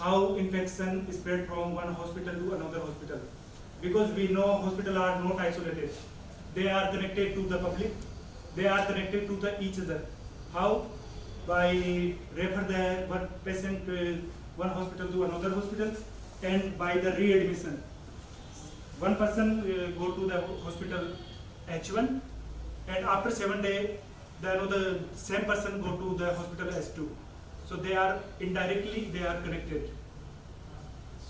how infection spread from one hospital to another hospital. Because we know hospitals are not isolated. They are connected to the public. They are connected to each other. How? By refer the one patient one hospital to another hospital, and by the readmission. One person go to the hospital H1, and after 7 days, the same person go to the hospital H2. So they are indirectly connected.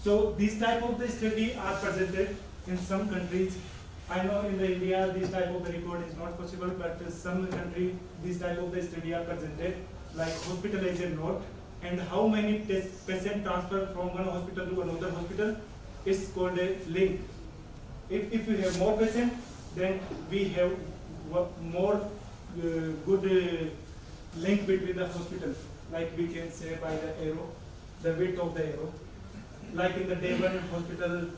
So these type of the study are presented in some countries. I know in the India this type of the record is not possible, but some country this type of the study are presented, like hospitalization note, and how many patient transfer from one hospital to another hospital is called a link. If we have more patient, then we have more good link between the hospital, like we can say by the arrow, the width of the arrow. Like in the day one hospital,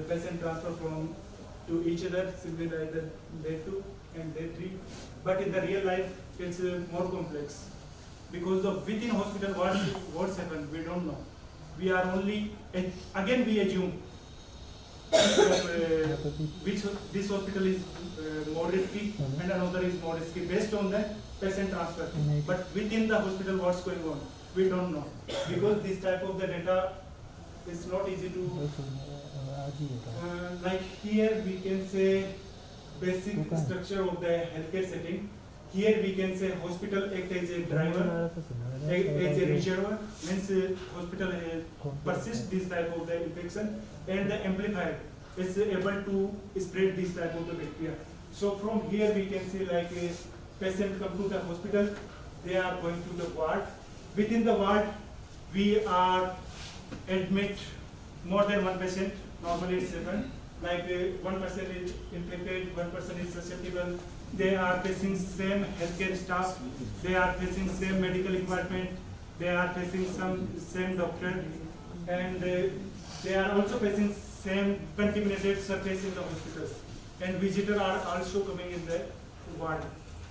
patient transfer from to each other, simply like the day 2 and day 3. But in the real life, it's more complex. Because of within hospital, what's happened, we don't know. We are only, again we assume which this hospital is more risky and another is more risky based on the patient transfer. But within the hospital, what's going on, we don't know. Because this type of the data is not easy to, like here we can say basic structure of the healthcare setting. Here we can say hospital act as a driver, as a reservoir, means hospital persists this type of the infection, and the amplifier is able to spread this type of the bacteria. So from here we can see like a patient come to the hospital, they are going to the ward. Within the ward, we are admit more than one patient, normally it's 7. Like one person is infected, one person is susceptible. They are facing same healthcare staff, they are facing same medical equipment, they are facing same doctor, and they are also facing same contaminated surface in the hospitals. And visitors are also coming in the ward.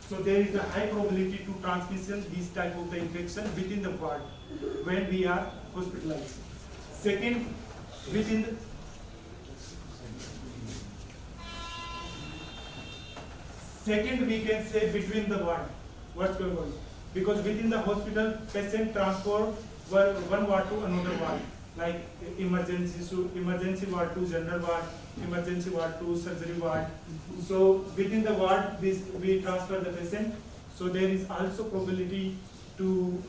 So there is a high probability to transmission this type of the infection within the ward when we are hospitalized. Second, within the second, we can say between the ward, what's going on. Because within the hospital, patient transfer one ward to another ward, like emergency ward to general ward, emergency ward to surgery ward. So within the ward, we transfer the patient. So there is also probability to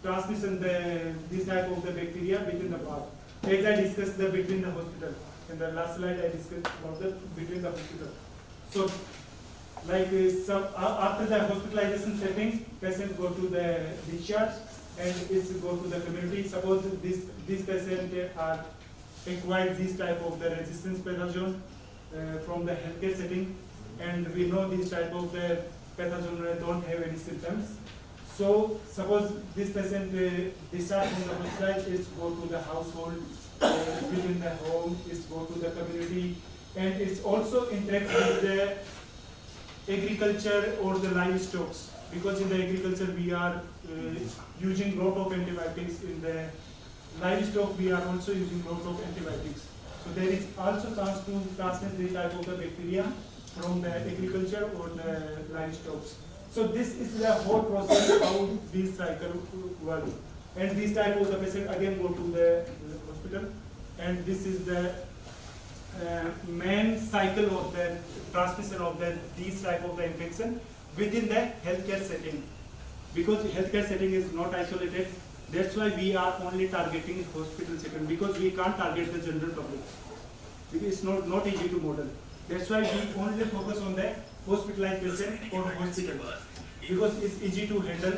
transmission this type of the bacteria within the ward. As I discussed the between the hospital. In the last slide, I discussed about the between the hospital. So like after the hospitalization setting, patient go to the discharge and it's go to the community. Suppose this patient are acquired this type of the resistance pathogen from the healthcare setting, and we know this type of the pathogen don't have any symptoms. So suppose this patient discharged from the hospital, is go to the household, within the home, is go to the community, and it's also interact with the agriculture or the livestock, because in the agriculture we are using lot of antibiotics. In the livestock we are also using lot of antibiotics. So there is also chance to transmit this type of the bacteria from the agriculture or the livestock. So this is the whole process how this cycle works. And this type of the patient again go to the hospital, and this is the main cycle of the transmission of these type of the infection within the healthcare setting. Because healthcare setting is not isolated, that's why we are only targeting hospital setting, because we can't target the general public. It's not easy to model. That's why we only focus on the hospitalized patient or hospital, because it's easy to handle.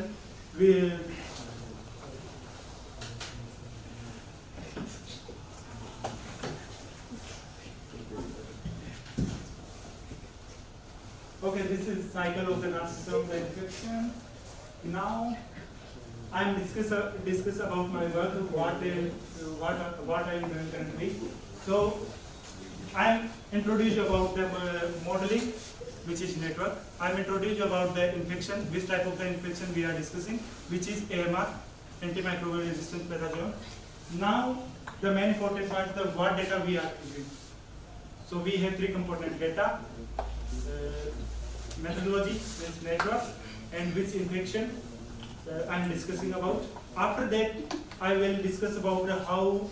Okay, this is cycle of the transmission of the infection. Now, I'm discuss about my work, what I am doing currently. So, I'm introduced about the modeling, which is network. I'm introduced about the infection, which type of the infection we are discussing, which is AMR, antimicrobial resistant pathogen. Now the main important part, the what data we are using. So we have three components: data, methodology, means network, and which infection I am discussing about. After that, I will discuss about how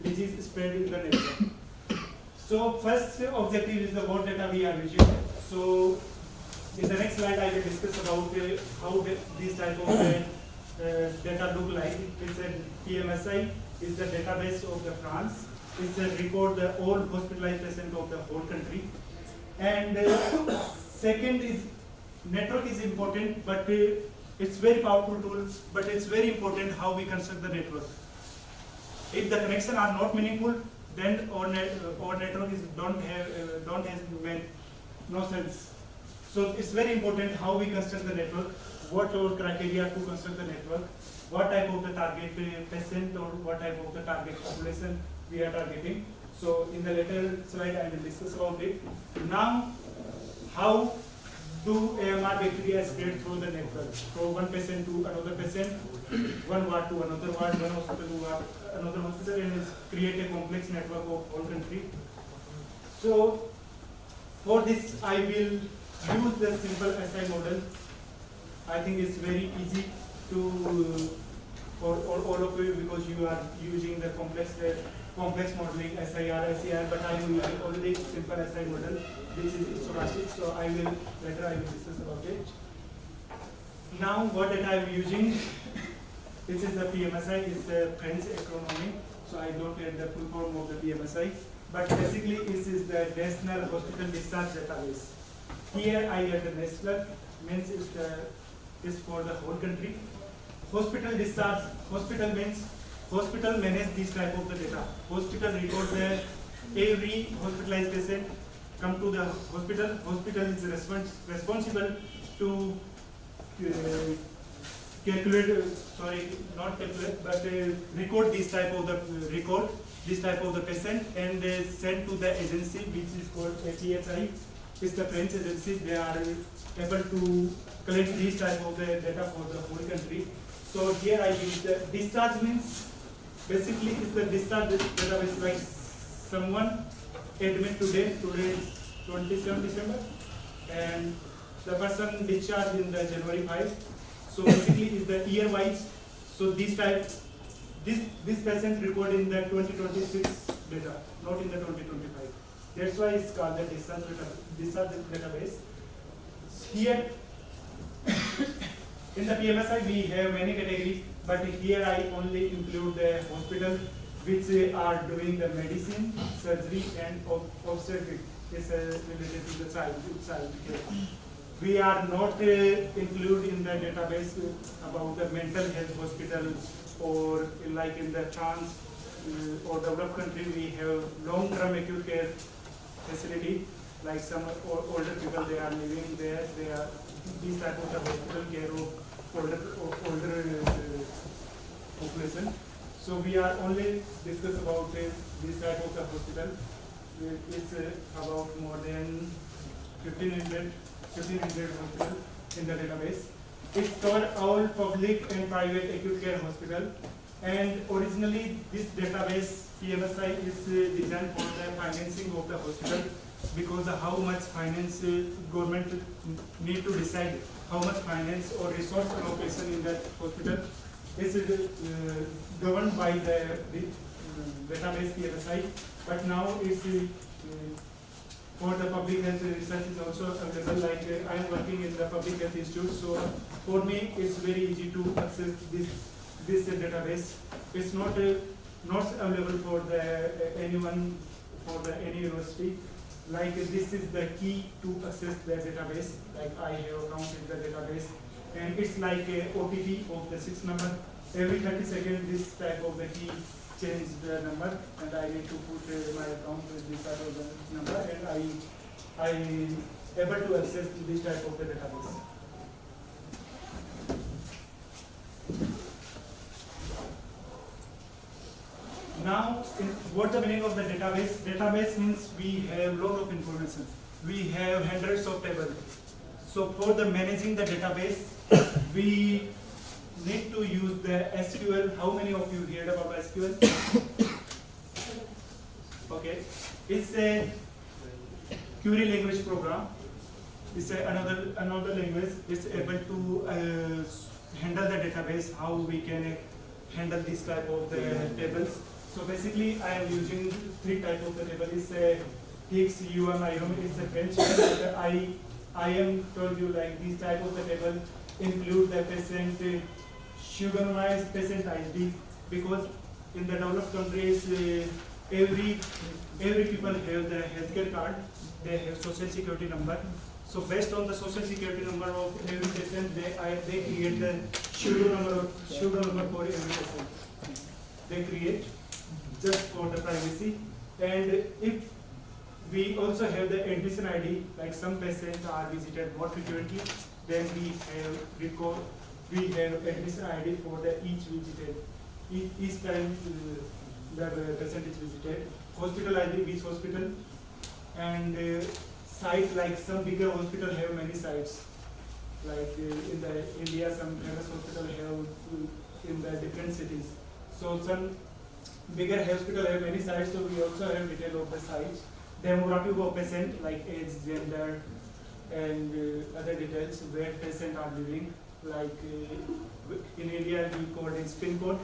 disease spread in the network. So first objective is the what data we are using. So in the next slide, I will discuss about how these type of data look like. It's a PMSI is the database of the France. It's a record the all hospitalized patients of the whole country. And second is network is important, but it's very powerful tool. But it's very important how we construct the network. If the connection are not meaningful, then our network is don't have made no sense. So it's very important how we construct the network, what our criteria to construct the network, what type of the target patient or what type of the target population we are targeting. So in the later slide I will discuss about it. Now, how do AMR bacteria spread through the network? From one patient to another patient, one ward to another ward, one hospital to another hospital, and create a complex network of whole country. So for this I will use the simple SI model. I think it's very easy to for all of you because you are using the complex modeling SIR, SER, but I am using already simple SI model. This is stochastic, so I will discuss about it. Now what data I am using? This is the PMSI, it's the French acronym, so I don't get the full form of the PMSI. But basically this is the National Hospital Discharge Database. Here I get the national, means is for the whole country. Hospital discharge, hospital means hospital manage this type of the data. Hospital record the every hospitalized patient come to the hospital. Hospital is responsible to record this type of the patient and send to the agency which is called APHI. It's the French agency. They are able to collect this type of the data for the whole country. So here I use the discharge means basically it's the discharge database, like someone admit today is 27 December and the person discharged in the January 5. So basically is the year wise. So this patient record in the 2026 data, not in the 2025. That's why it's called the discharge database. Here in the PMSI we have many categories, but here I only include the hospital which are doing the medicine, surgery and obstetric is related to the child care. We are not included in the database about the mental health hospital or like in the France or developed country we have long-term acute care facility, like some older people they are living there, they are these type of the hospital care of older population. So we are only discuss about this type of the hospital. It's about more than 1500 hospital in the database. It's covered all public and private acute care hospital. And originally this database PMSI is designed for the financing of the hospital, because how much finance government need to decide how much finance or resource allocation in that hospital is governed by the database PMSI. But now it's for the public health research is also available. Like I am working in the public health institute, so for me it's very easy to access this database. It's not available for anyone for any university. Like this is the key to access the database. Like I have account in the database, and it's like a OTP of the 6 number. Every 30 seconds, this type of the key change the number, and I need to put my account with this type of the number, and I able to access this type of the database. Now, what's the meaning of the database? Database means we have lot of information. We have hundreds of tables. So for the managing the database, we need to use the SQL. How many of you heard about SQL? Okay, it's a query language program. It's another language. It's able to handle the database. How we can handle this type of the tables. So basically, I am using three type of the table. It's a X, UM, IOM. It's a French. I am told you like this type of the table include the patient pseudonymized patient ID, because in the developed countries every people have the healthcare card. They have social security number. So based on the social security number of every patient, they create the pseudo number for every patient. They create just for the privacy. And if we also have the admission ID, like some patients are visited more frequently, then we have admission ID for the each visited, each time the patient is visited. Hospital ID, which hospital, and site, like some bigger hospital have many sites. Like in the India, some famous hospital have in the different cities. So some bigger hospital have many sites, so we also have detail of the sites. Demographic of patient, like age, gender, and other details where patient are living. Like in India, we call it pin code,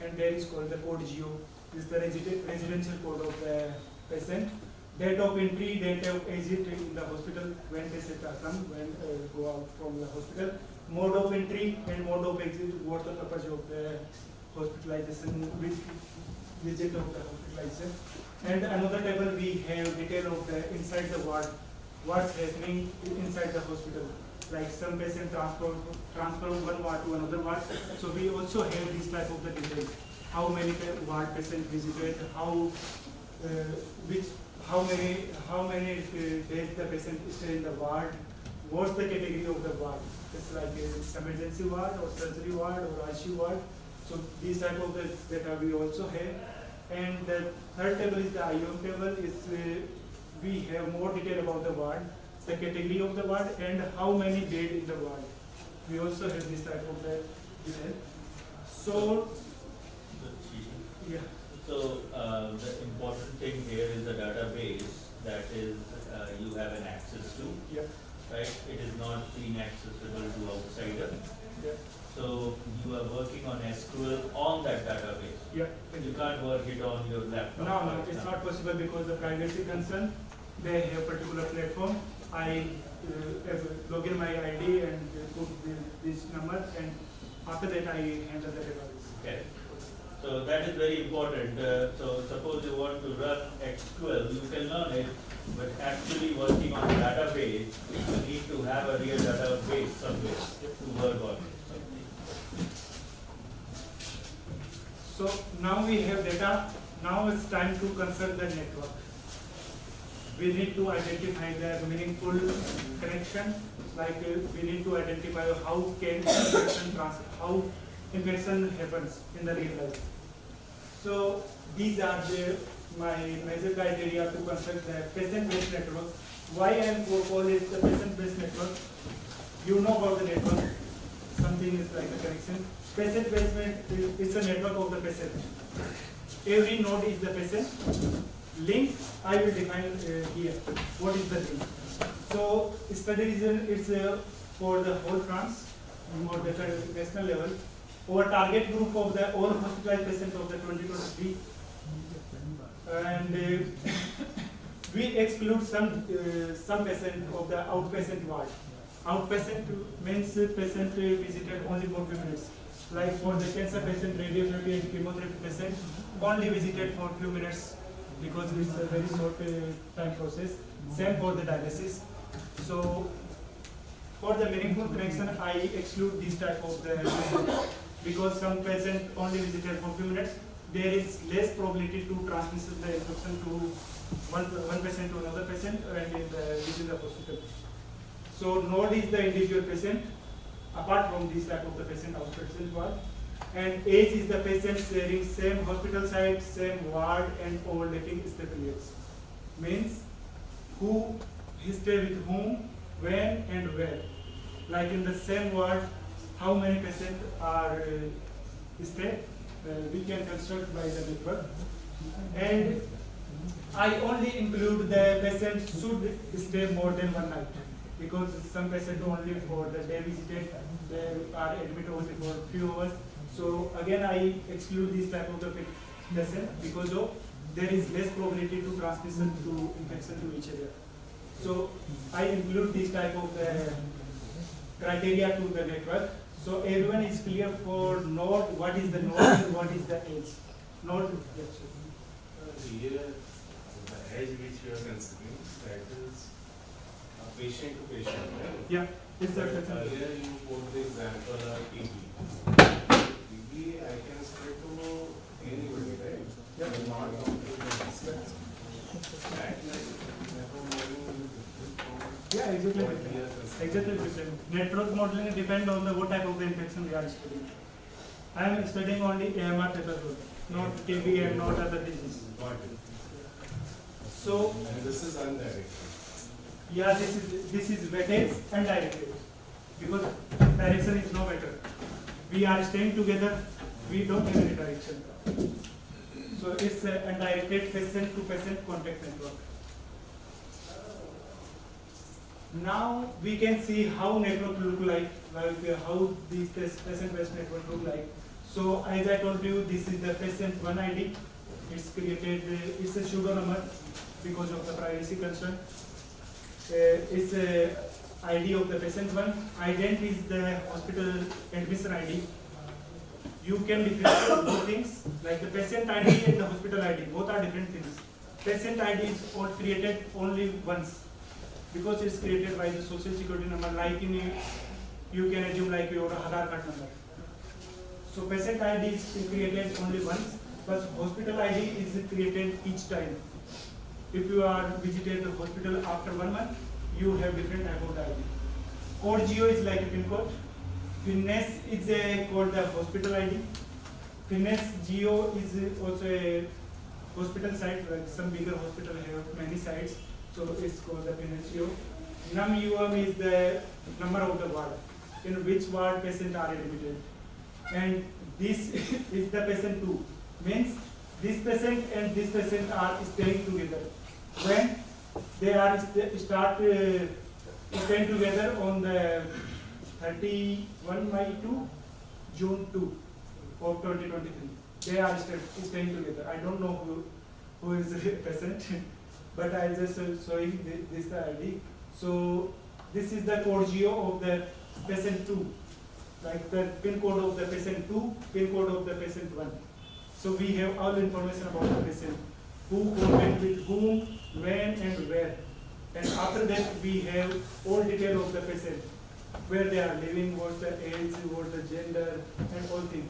and there is called the code geo. This is the residential code of the patient. Date of entry, date of exit in the hospital, when patient come, when go out from the hospital. Mode of entry and mode of exit, what the purpose of the hospitalization, which visit of the hospitalization. And another table, we have detail of the inside the ward, what's happening inside the hospital. Like some patient transfer from one ward to another ward. So we also have this type of the detail. How many ward patient visited, how many days the patient stay in the ward, what's the category of the ward. It's like a emergency ward or surgery ward or ICU ward. So these type of the data we also have. And the third table is the IOM table. We have more detail about the ward, the category of the ward, and how many bed in the ward. We also have this type of the detail. So, yeah. So the important thing here is the database that is you have an access to. Yeah. Right? It is not inaccessible to outsider. Yeah. So you are working on SQL on that database. Yeah. You can't work it on your laptop. No, it's not possible because the privacy concern. They have particular platform. I log in my ID and put this number, and after that I handle the database. Okay. So that is very important. So suppose you want to run SQL, you can learn it, but actually working on the database, you need to have a real database somewhere to work on it. So now we have data. Now it's time to construct the network. We need to identify the meaningful connection. Like we need to identify how information happens in the real life. So these are my major criteria to construct the patient-based network. Why I am calling it the patient-based network? You know about the network. Something is like a connection. Patient-based is a network of the patient. Every node is the patient. Link I will define here. What is the link? So study region is for the whole France, more the national level. Our target group of the all hospitalized patients of the 2023, and we exclude some patient of the outpatient ward. Outpatient means patient visited only for few minutes. Like for the cancer patient, radiotherapy and chemotherapy patient, only visited for few minutes because it's a very short time process. Same for the dialysis. So for the meaningful connection, I exclude this type of the because some patient only visited for few minutes. There is less probability to transmission the infection to one patient to another patient and within the hospital. So node is the individual patient apart from this type of the patient outpatient ward, and age is the patient sharing same hospital site, same ward, and overlapping stay periods. Means who he stay with whom, when and where. Like in the same ward, how many patients are stay, we can construct by the network. And I only include the patient should stay more than one night, because some patients only for the day visited, they are admitted only for few hours. So again, I exclude this type of the patient because of there is less probability to transmission to infection to each other. So I include this type of the criteria to the network. So everyone is clear for node, what is the node and what is the edge. Node. Here, the edge which you are considering, that is patient to patient, right? Yeah, it's But the earlier you quote the example of TB. TB I can spread to anybody, right? Yeah. But not only the distance. That never modeling different from Yeah, exactly. what we are considering. Exactly different. Network modeling depends on the what type of the infection we are studying. I am studying only AMR pathology, not TB and not other disease. Got it. So And this is undirected. yeah, this is weighted and directed, because direction is no matter. We are staying together. We don't have any direction. So it's a undirected patient to patient contact network. Now we can see how network look like how this patient-based network look like. So as I told you, this is the patient one ID. It's created. It's a pseudo number because of the privacy concern. It's a ID of the patient one. Ident is the hospital admission ID. You can differentiate both things, like the patient ID and the hospital ID. Both are different things. Patient ID is created only once, because it's created by the social security number, like in you can assume like your Aadhaar card number. So patient ID is created only once, but hospital ID is created each time. If you are visited the hospital after 1 month, you have different type of ID. Code geo is like a pin code. Finesse is called the hospital ID. Finesse geo is also a hospital site, like some bigger hospital have many sites. So it's called the Pinocchio. Num is the number of the ward, in which ward patient are admitted. And this is the patient 2. Means this patient and this patient are staying together. When they are start staying together on the 31 May to June 2 of 2023. They are staying together. I don't know who is the patient. But I just showing this the ID. So this is the code geo of the patient 2, like the pin code of the patient 2, pin code of the patient 1. So we have all information about the patient, who contact with whom, when and where. And after that we have all detail of the patient, where they are living, what's the age, what's the gender, and all things.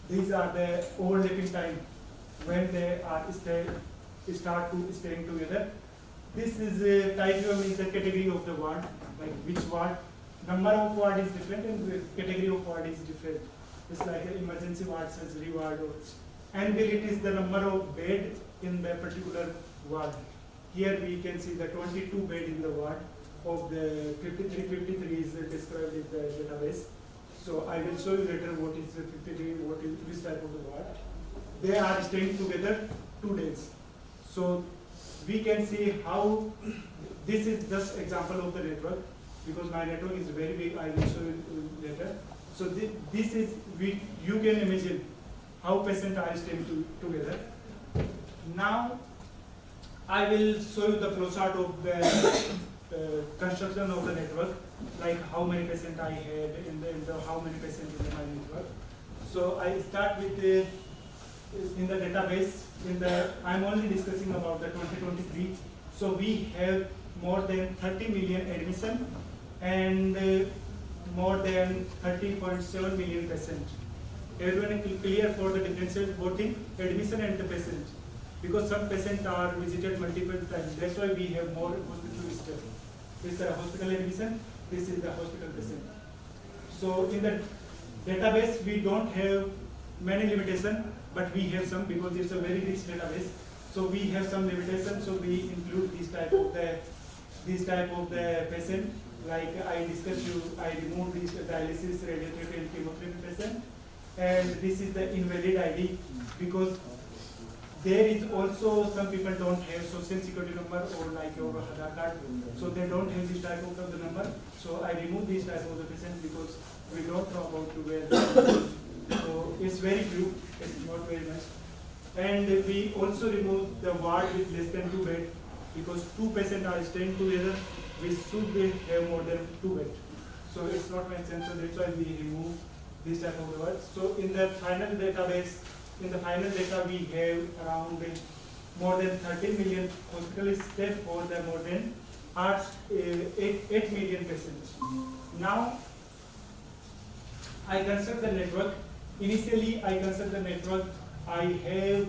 These are the overlapping time when they are start to staying together. This is a type of is the category of the ward, like which ward. Number of ward is different and the category of ward is different. It's like an emergency ward, surgery ward, and where it is the number of bed in the particular ward. Here we can see the 22 bed in the ward of the 53 is described in the database. So I will show you later what is the 53, what is this type of the ward. They are staying together 2 days. So we can see how this is just example of the network, because my network is very big. I will show you later. So this is you can imagine how patients are staying together. Now I will show you the flowchart of the construction of the network, like how many patients I had in the how many patients in my network. So I start with in the database. I'm only discussing about the 2023. So we have more than 30 million admission and more than 30.7 million patients. Everyone is clear for the differences voting, admission and the patient. Because some patients are visited multiple times. That's why we have more hospital visitors. This is the hospital admission, this is the hospital patient. So in the database, we don't have many limitations, but we have some because it's a very rich database. So we have some limitations. So we include this type of the patient Like I discussed you, I removed this dialysis, radiotherapy and chemotherapy patient, and this is the invalid ID because there is also some people don't have social security number or like your Aadhaar card, so they don't have this type of the number. So I remove this type of the patient because we don't know about to where. So it's very few, it's not very much. And we also remove the ward with less than 2 bed because 2 patients are staying together. We should have more than 2 bed. So it's not make sense. So that's why we remove this type of word. So in the final database, in the final data we have around more than 13 million hospital stay for the more than 8 million patients. Now I construct the network. Initially I construct the network. I have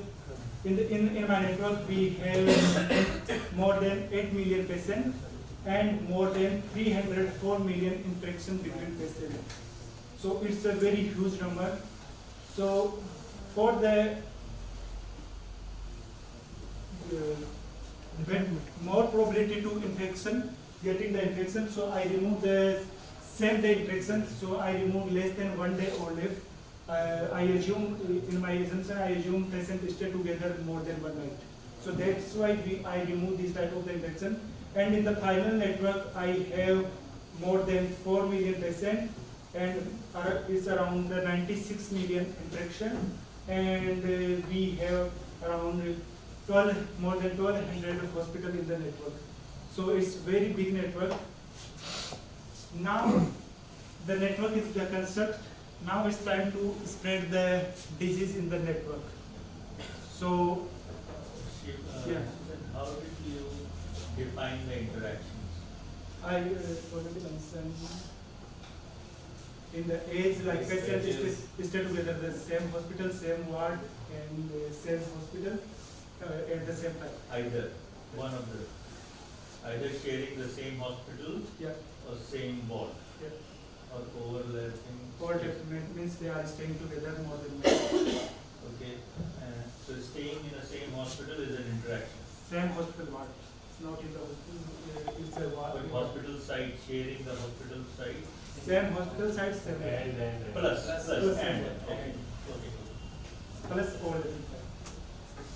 in my network we have more than 8 million patients and more than 304 million interactions between patients. So it's a very huge number. So for the more probability to infection, getting the infection, so I remove the same day infection. So I remove less than 1 day or less. I assume in my assumption I assume patients stay together more than 1 night. So that's why I remove this type of the infection. And in the final network I have more than 4 million patients and it's around 96 million interaction. And we have around more than 1200 hospitals in the network. So it's very big network. Now the network is the construct. Now it's time to spread the disease in the network. So yeah. How did you define the interactions? I already mentioned in the age like patients stay together the same hospital, same ward and same hospital at the same time. Either one of the, either sharing the same hospital Yeah. or same ward Yeah. or overlapping. Or definitely means they are staying together more than one. Okay, so staying in the same hospital is an interaction. Same hospital ward. It's not in the hospital, it's a ward. But hospital site, sharing the hospital site. Same hospital site, same And Plus, plus, and, and. okay, okay. plus all the things.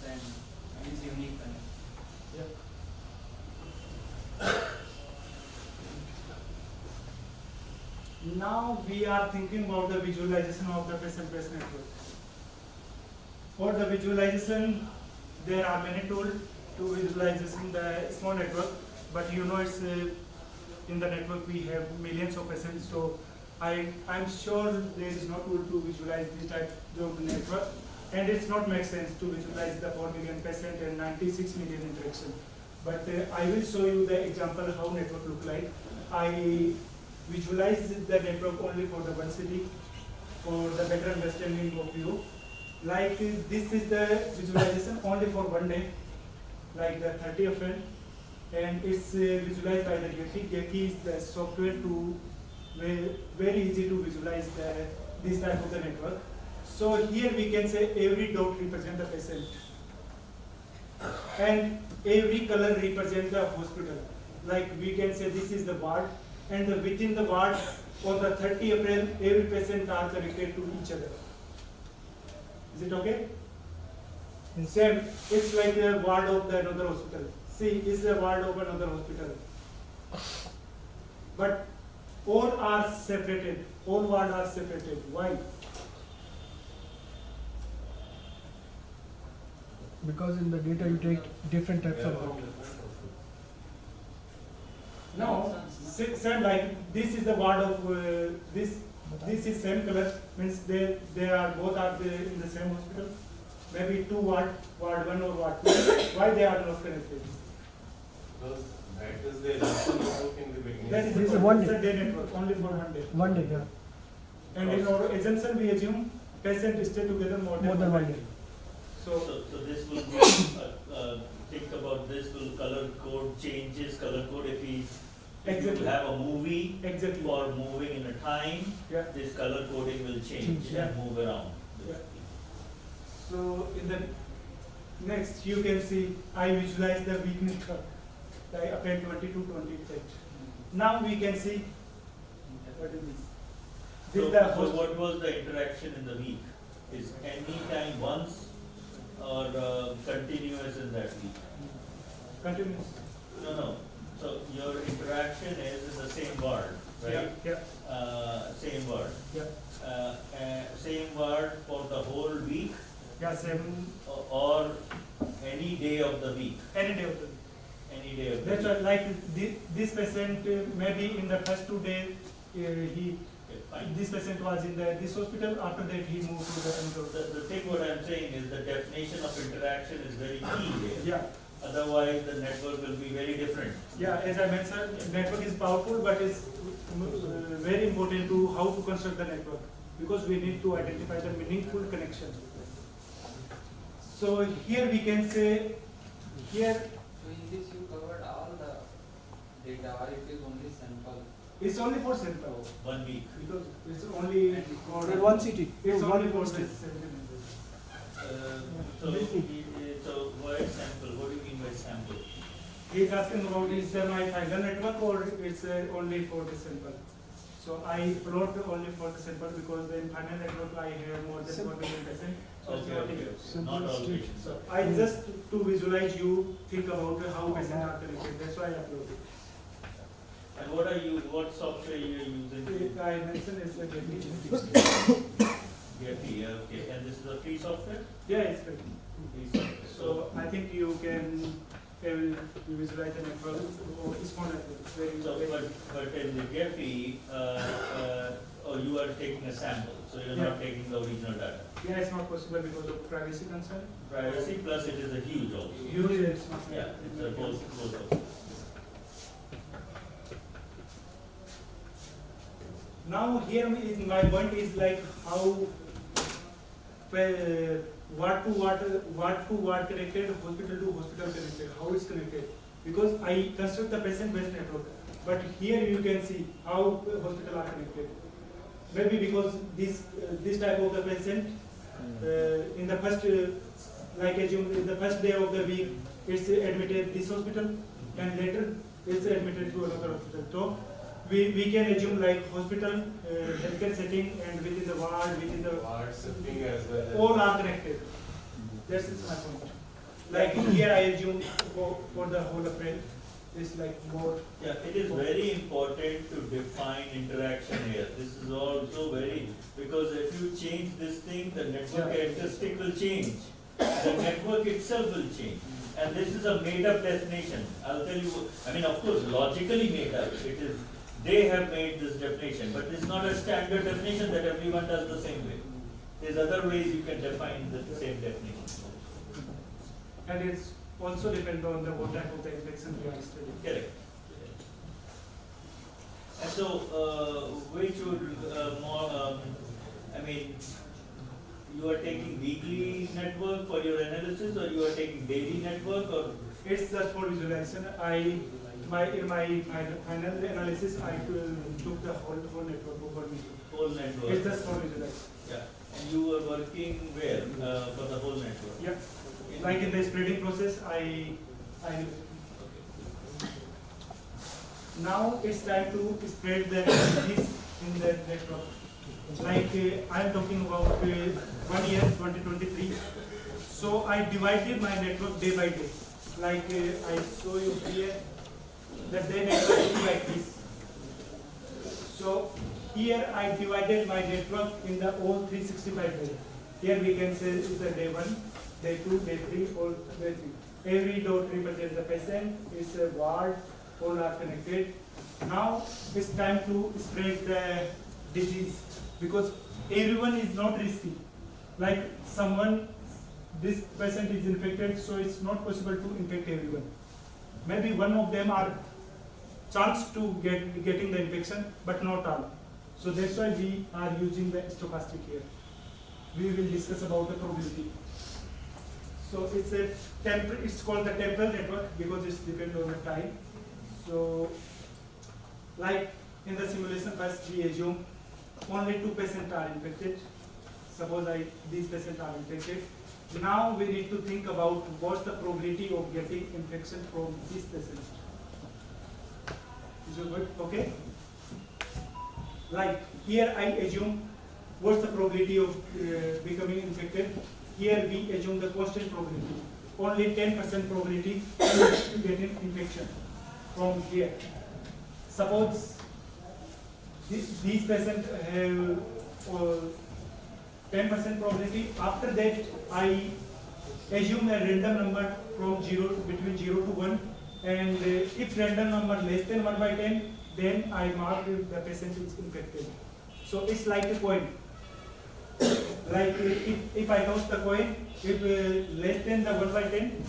And it's unique. Yeah. Now we are thinking about the visualization of the patient-based network. For the visualization, there are many tools to visualization the small network, but you know it's in the network we have millions of patients, so I'm sure there is no tool to visualize this type of network, and it's not make sense to visualize the 4 million patient and 96 million interaction. But I will show you the example how network look like. I visualize the network only for the one city for the better understanding of you. Like this is the visualization only for 1 day, like the 30th April, and it's visualized by the Getty. Getty is the software to very easy to visualize this type of the network. So here we can say every dot represents the patient and every color represents the hospital. Like we can say this is the ward, and within the ward on the 30th April every patient are connected to each other. Is it okay? Same, it's like a ward of the another hospital. See, it's a ward of another hospital. But all are separated, all wards are separated. Why? Because in the data you take different types of data. No, same like this is the ward of this is same color, means they are both are in the same hospital. Maybe two ward 1 or ward 2. Why they are not connected? because that is the assumption you took in the beginning. That is This is the one it's day. a day network, only for 1 day. 1 day, yeah. And in our assumption we assume patients stay together more More than 1 1 day. So So this will be, think about this, will color code changes, color code if you Exactly. have a movie exactly. for moving in a time, Yeah. this color coding will change Yeah. and move around. Yeah. So in the next you can see I visualize the week network, like April 22, 28. Now we can see what is this. This So, is the so host. what was the interaction in the week? Is any time once or continuous in that week? Continuous. No. So your interaction is in the same word, right? Yeah. Same word. Yeah. Same word for the whole week Yeah. Same. or any day of the week? Any day of the week. Any day of the That's week. why, like this patient, maybe in the first 2 days, he Okay, fine. this patient was in this hospital. After that, he moved to the another. The thing what I'm saying is the definition of interaction is very key here. Yeah. Otherwise, the network will be very different. Yeah, as I mentioned, network is powerful, but it's very important to how to construct the network, because we need to identify the meaningful connection. So here we can say, here So in this you covered all the data, or it is only sample? it's only for sample, 1 week. because it's only for For one city. It's No, only one for state. this centimeters. So why sample? What do you mean by sample? He's asking about is there my final network or it's only for the sample. So I plot only for the sample because in final network I have more than 1 million patients. So it's not Okay. enough. Not all Simple patients. So I just to visualize you think about how patients are connected. That's why I uploaded. And what software you are using? I mentioned it's a Getty. Getty, okay. And this is a free software? Yeah, it's free. Free software. So I think you can visualize the network. It's small network. It's very, So, very but in the Getty, you are taking a sample, so you're not taking the original data. yeah, it's not possible because of privacy concern. Privacy plus it is a huge also. Usually it's not. Yeah, it's a both of. Now here my point is like how what to what connected, hospital to hospital connected, how it's connected. Because I construct the patient-based network, but here you can see how hospital are connected. Maybe because this type of the patient in the first like assume in the first day of the week it's admitted this hospital and later it's admitted to another hospital. So we can assume like hospital, healthcare setting, and within the ward, within the Ward shifting as well as. all are connected. That's my point. Like here I assume for the whole April, it's like more. Yeah, it is very important to define interaction here. This is also very, because if you change this thing, the network characteristic will change. The network itself will change. And this is a made up definition. I'll tell you, I mean, of course, logically made up. It is, they have made this definition, but it's not a standard definition that everyone does the same way. There's other ways you can define the same definition. And it's also depend on the what type of the infection we are studying. Correct. And so, which would more, I mean, you are taking weekly network for your analysis, or you are taking daily network, or? It's just for visualization. In my final analysis, I took the whole network over me. Whole network? It's just for visualization. Yeah. And you were working where, for the whole network? Yeah. Like in the spreading process, now it's time to spread the disease in the network. Like I am talking about 1 year, 2023. So I divided my network day by day. Like I show you here, the day network is like this. So here I divided my network in the all 365 days. Here we can say is the day 1, day 2, day 3, all day 3. Every dot represents the patient, is a ward, all are connected. Now it's time to spread the disease because everyone is not risky. Like someone, this patient is infected, so it's not possible to infect everyone. Maybe one of them are chance to getting the infection, but not all. So that's why we are using the stochastic here. We will discuss about the probability. So it's called the temporal network because it's dependent on the time. So like in the simulation first we assume only 2 patients are infected. Suppose these patients are infected. Now we need to think about what's the probability of getting infection from this patient. Is it good? Okay. Like here I assume what's the probability of becoming infected. Here we assume the constant probability. Only 10% probability to getting infection from here. Suppose these patients have 10% probability. After that, I assume a random number from between 0 to 1, and if random number less than 1 by 10, then I mark if the patient is infected. So it's like a coin. Like if I toss the coin, if less than the 1 by 10,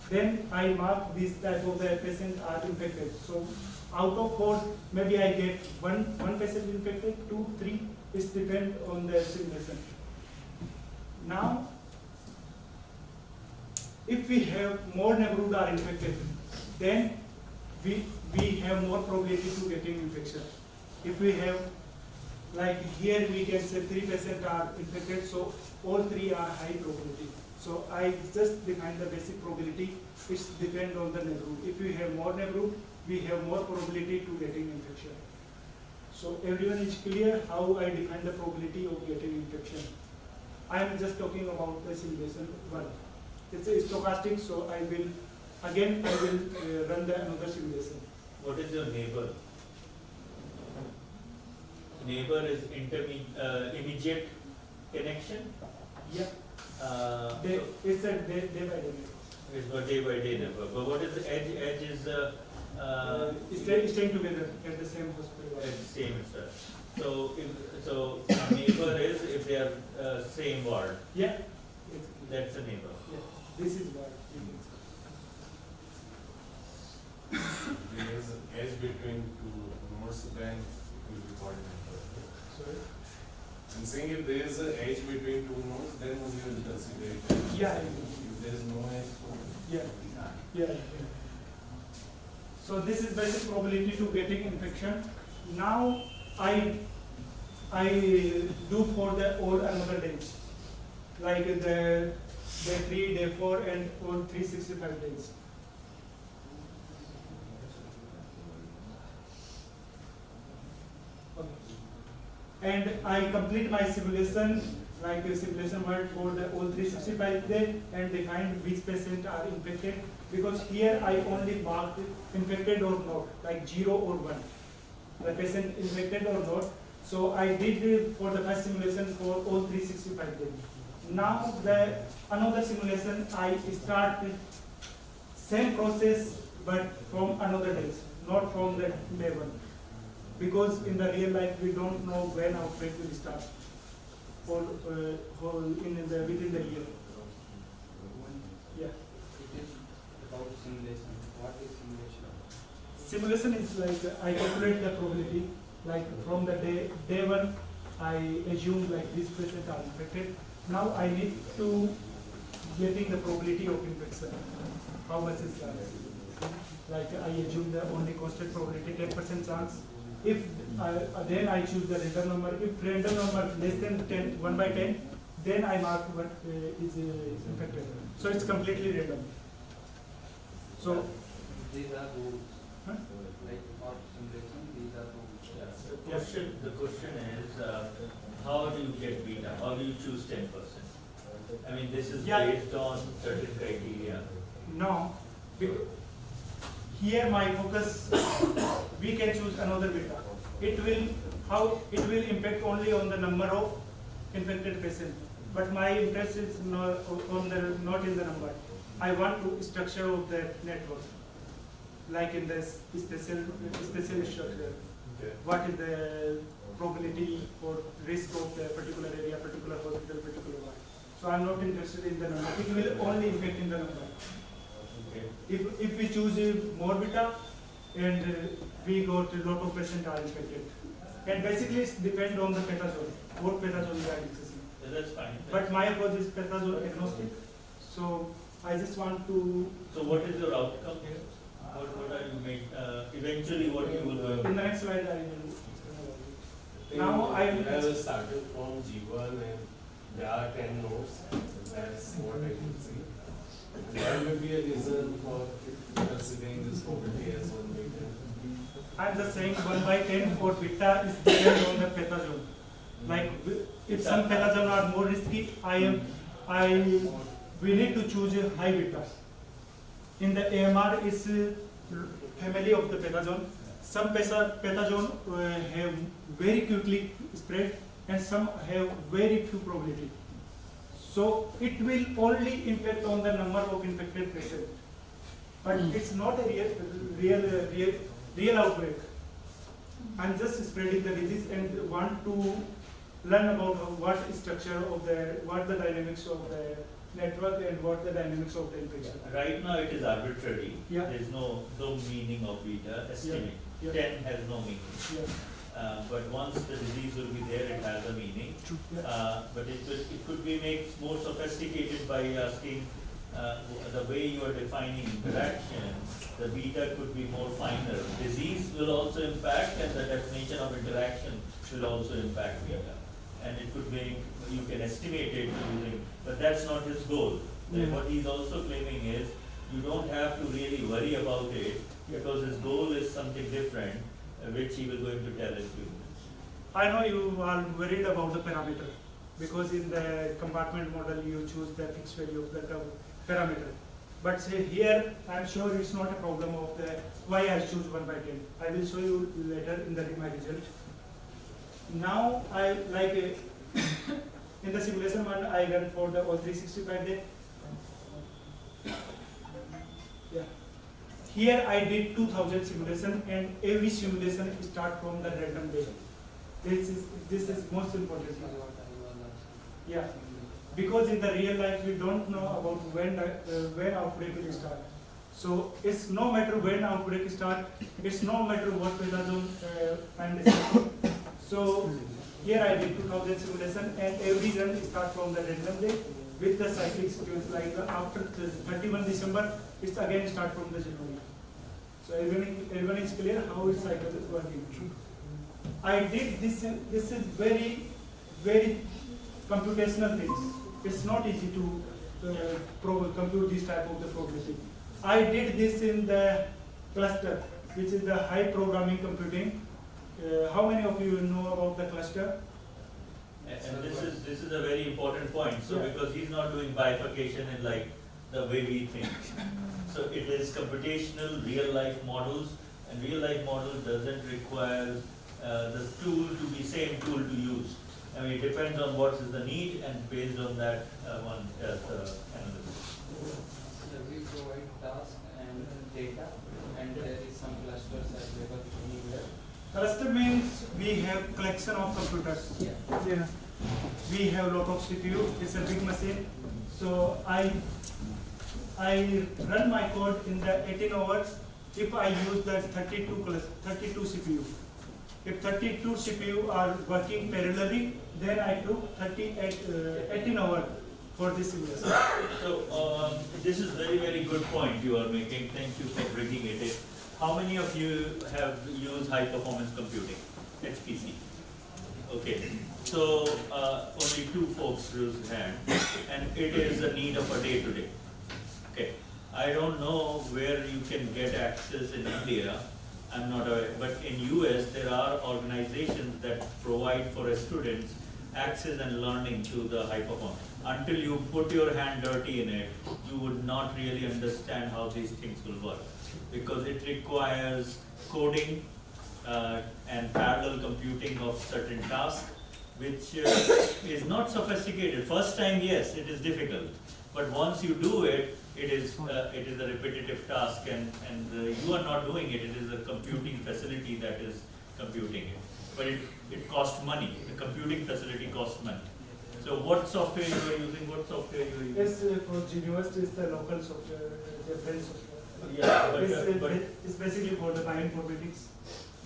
then I mark this type of the patient are infected. So out of 4, maybe I get one patient infected, 2, 3. It depends on the simulation. Now, if we have more neighborhood are infected, then we have more probability to getting infection. If we have, like here we can say 3% are infected, so all 3 are high probability. So I just define the basic probability. It depends on the neighborhood. If we have more neighborhood, we have more probability to getting infection. So everyone is clear how I define the probability of getting infection. I am just talking about the simulation one. It's a stochastic, so I will run the another simulation. What is your neighbor? Neighbor is immediate connection. Yeah. So It's a day by day. it's a day by day neighbor. But what is the edge? Edge is the Staying together at the same hospital. same stuff. So neighbor is if they are same ward. Yeah. That's a neighbor. Yeah. This is what. There is an edge between 2 nodes, then it will be called neighbor. Sorry. I'm saying if there is an edge between 2 nodes, then only we will consider it. as Yeah. If there is no edge, Yeah. Yeah. So this is basic probability to getting infection. Now I do for the all another days, like the 3, day 4, and all 365 days. And I complete my simulation, like a simulation work for the all 365 days, and define which patient are infected, because here I only marked infected or not, like 0 or 1, the patient infected or not. So I did it for the first simulation for all 365 days. Now the another simulation I start with same process but from another days, not from the day 1. Because in the real life we don't know when outbreak will start or within the year. Yeah. It is about simulation. What is simulation? Simulation is like I calculate the probability, like from the day 1 I assume like this patient are infected. Now I need to getting the probability of infection. How much is that? Like I assume the only constant probability 10% chance. If then I choose the random number. If random number less than 1 by 10, then I mark what is infected. So it's completely random. So These are rules. huh? Like for simulation, these are rules. The question is, how do you get beta? How do you choose 10%? I mean, this is Yeah. based on certain criteria. now here my focus, we can choose another beta. It will impact only on the number of infected patients, but my interest is not in the number. I want to structure of the network, like in the special structure. Okay. What is the probability or risk of the particular area, particular hospital, particular ward. So I'm not interested in the number. It will only impact in the number. Okay. If we choose more beta and we got a lot of patients are infected. And basically it depends on the petazole, what petazole we are discussing. So that's fine. But my approach is petazole agnostic. So I just want to, So what is your outcome here? What are you made, eventually what you will in go? the next slide I will explain about it. Now Now I I will- have started from G1 and there are 10 nodes. That's what I can see. There may be a reason for considering this property as one beta. I'm just saying 1 by 10 for beta is depend on the beta zone. Like if some beta zone are more risky, we need to choose a high beta. In the AMR is family of the beta zone. Some beta zone have very quickly spread and some have very few probability. So it will only impact on the number of infected patients, but it's not a real outbreak. I'm just spreading the disease and want to learn about what structure of what the dynamics of the network and what the dynamics of the infection. Right now it is arbitrary. Yeah. There is no meaning of beta estimate. Yeah. 10 has no meaning. Yeah. But once the disease will be there, it has a meaning. Yeah. But it could be made more sophisticated by asking the way you are defining interaction. The beta could be more finer. Disease will also impact, and the definition of interaction will also impact beta. And it could be, you can estimate it using, but that's not his goal. Yeah. What he's also claiming is, you don't have to really worry about it, because his goal is something different, which he will going to tell us to you. I know you are worried about the parameter because in the compartment model you choose the fixed value of the parameter. But say here, I'm sure it's not a problem of the why I choose 1 by 10. I will show you later in my result. Now I in the simulation one I run for the all 365 day. Yeah. Here I did 2000 simulation and every simulation start from the random day. This is most important. Yeah. Because in the real life we don't know about when outbreak will start. So it's no matter when outbreak start, it's no matter what beta zone I'm discussing. So here I did 2000 simulation and every run start from the random day with the cyclic sequence, like after 31 December, it's again start from the January. So everyone is clear how its cycle is working. I did this is very, very computational things. It's not easy to compute this type of the probability. I did this in the cluster, which is the high programming computing. How many of you know about the cluster? And this is a very important point. So Yeah. because he's not doing bifurcation in like the way we think. So it is computational real life models, and real life model doesn't require the tool to be same tool to use. I mean, it depends on what is the need, and based on that one analysis. So we provide task and data, and there is some clusters available anywhere. Cluster means we have collection of computers. Yeah. We have lot of CPU. It's a big machine. So I run my code in the 18 hours if I use the 32 CPU. If 32 CPU are working parallelly, then I took 18 hours for this simulation. So this is very good point you are making. Thank you for bringing it in. How many of you have used high performance computing, HPC? Okay, so only 2 folks raised hand, and it is a need of a day to day. Okay, I don't know where you can get access in India. I'm not aware, but in US there are organizations that provide for students access and learning to the high performance. Until you put your hand dirty in it, you would not really understand how these things will work, because it requires coding and parallel computing of certain tasks, which is not sophisticated. First time, yes, it is difficult, but once you do it, it is a repetitive task, and you are not doing it. It is a computing facility that is computing it, but it costs money. The computing facility costs money. So what software you are using? What software you are using? Yes, for Genius is the local software, the French software. Yeah, It's basically for the bioinformatics.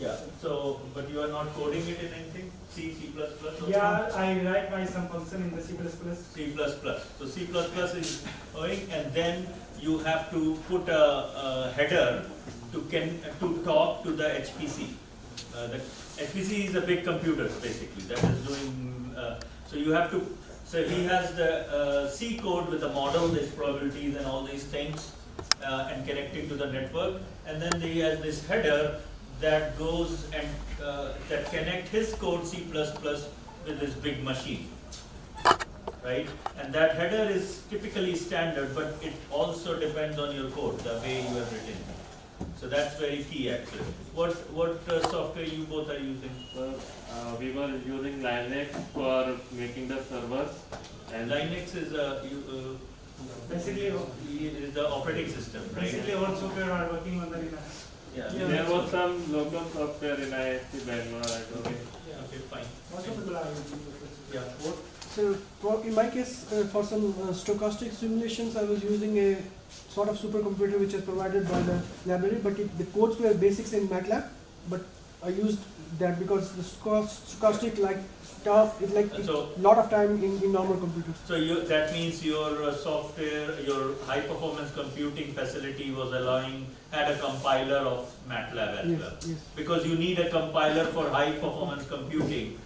yeah. So, but you are not coding it in anything? C, C++? Or Yeah, I write some function in the C++. C++. So C++ is going, and then you have to put a header to talk to the HPC. The HPC is a big computer basically that is doing. So you have to. So he has the C code with the model, its probabilities, and all these things, and connecting to the network. And then he has this header that goes and that connect his code C++ with this big machine, right? And that header is typically standard, but it also depends on your code, the way you have written. So that's very key actually. What software you both are using? We were using Linux for making the servers, And Linux is Basically, is the operating system, right? basically all software are working on the Linux. Yeah. there was some local software in IIT Bangalore. I don't know. Okay, fine. Most of people are using the Yeah. What? So in my case, for some stochastic simulations, I was using a sort of supercomputer which is provided by the library, but the codes were basics in MATLAB, but I used that because the stochastic is like So- a lot of time in normal computers. So that means your software, your high performance computing facility had a compiler of MATLAB as well. Yes. Because you need a compiler for high performance computing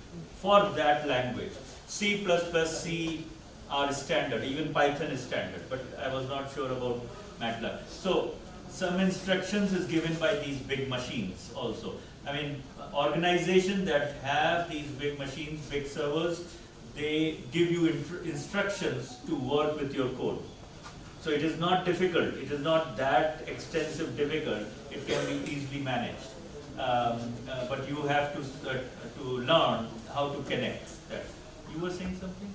for that language. C++, C are standard, even Python is standard, but I was not sure about MATLAB. So some instructions is given by these big machines also. I mean, organizations that have these big machines, big servers, they give you instructions to work with your code. So it is not difficult, it is not that extensive difficult, it can be easily managed. But you have to learn how to connect that. You were saying something?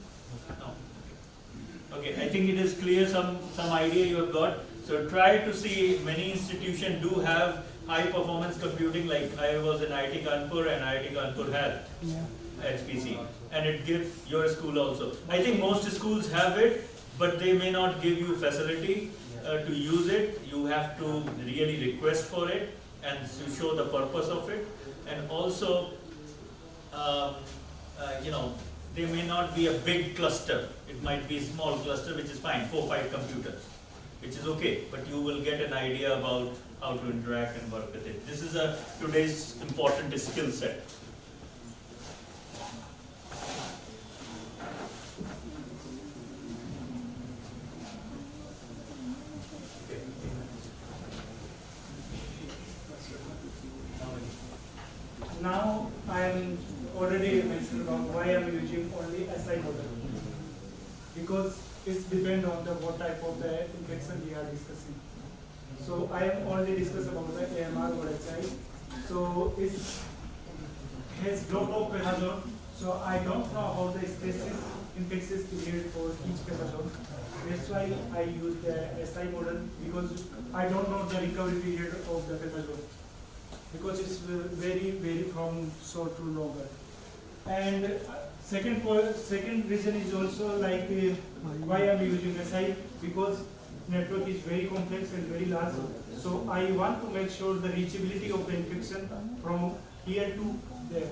No. Okay, I think it is clear some idea you have got. So try to see, many institutions do have high performance computing, like I was in IIT Kanpur and IIT Kanpur had HPC, and it gives your school also. I think most schools have it, but they may not give you facility to use it. You have to really request for it and to show the purpose of it. And also, there may not be a big cluster. It might be a small cluster, which is fine, 4 or 5 computers, which is okay, but you will get an idea about how to interact and work with it. This is today's important skill set. Now I am already mentioned about why I am using only SI model, because it depends on what type of the infection we are discussing. So I am only discuss about the AMR or HI. So it has lot of pathogen. So I don't know about the specific infectious period for each pathogen. That's why I use the SI model, because I don't know the recovery period of the pathogen, because it's very from short to longer. And second reason is also like why I'm using SI, because network is very complex and very large. So I want to make sure the reachability of the infection from here to there.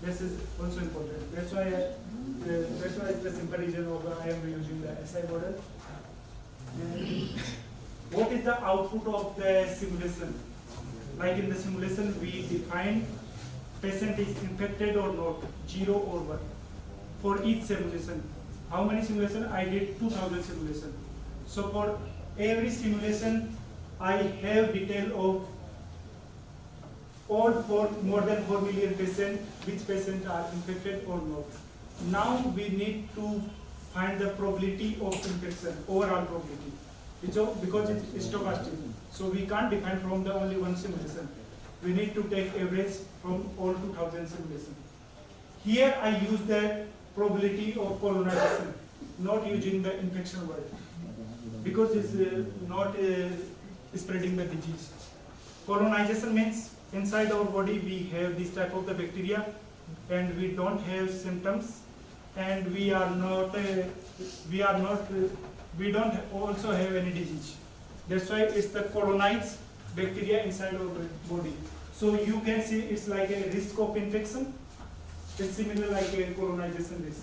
This is also important. That's why it's the simple reason of I am using the SI model. And what is the output of the simulation? Like in the simulation, we define patient is infected or not, 0 or 1. For each simulation, how many simulation? I did 2000 simulation. So for every simulation, I have detail of all for more than 4 million patients, which patients are infected or not. Now we need to find the probability of infection, overall probability, because it's stochastic. So we can't define from the only one simulation. We need to take average from all 2000 simulations. Here I use the probability of colonization, not using the infection word, because it's not spreading the disease. Colonization means inside our body we have this type of the bacteria, and we don't have symptoms, and we don't also have any disease. That's why it's the colonized bacteria inside our body. So you can see it's like a risk of infection. It's similar like a colonization risk.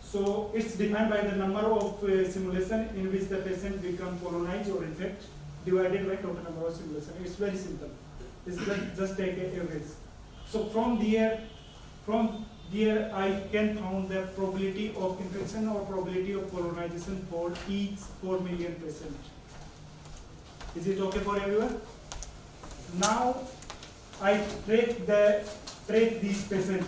So it's defined by the number of simulation in which the patient become colonized or infect, divided by total number of simulation. It's very simple. It's like just take an average. So from there I can found the probability of infection or probability of colonization for each 4 million patients. Is it okay for everyone? Now I track these patients,